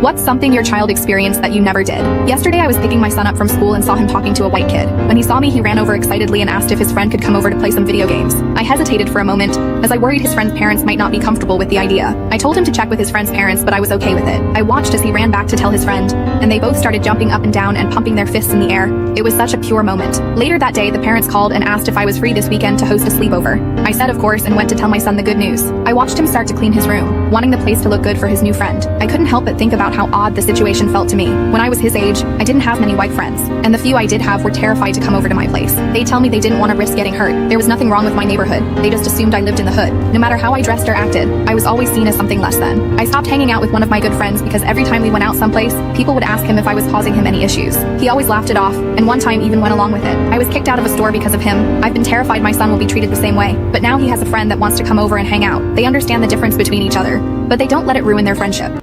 What's something your child experienced that you never did? Yesterday I was picking my son up from school and saw him talking to a white kid. When he saw me, he ran over excitedly and asked if his friend could come over to play some video games. I hesitated for a moment, as I worried his friend's parents might not be comfortable with the idea. I told him to check with his friend's parents, but I was okay with it. I watched as he ran back to tell his friend, and they both started jumping up and down and pumping their fists in the air. It was such a pure moment. Later that day, the parents called and asked if I was free this weekend to host a sleepover. I said of course and went to tell my son the good news. I watched him start to clean his room, wanting the place to look good for his new friend. I couldn't help but think about how odd the situation felt to me. When I was his age, I didn't have many white friends, and the few I did have were terrified to come over to my place. They'd tell me they didn't want to risk getting hurt. There was nothing wrong with my neighborhood. They just assumed I lived in the hood. No matter how I dressed or acted, I was always seen as something less than. I stopped hanging out with one of my good friends because every time we went out someplace, people would ask him if I was causing him any issues. He always laughed it off, and one time even went along with it. I was kicked out of a store because of him. I've been terrified my son will be treated the same way, but now he has a friend that wants to come over and hang out. They understand the difference between each other, but they don't let it ruin their friendship.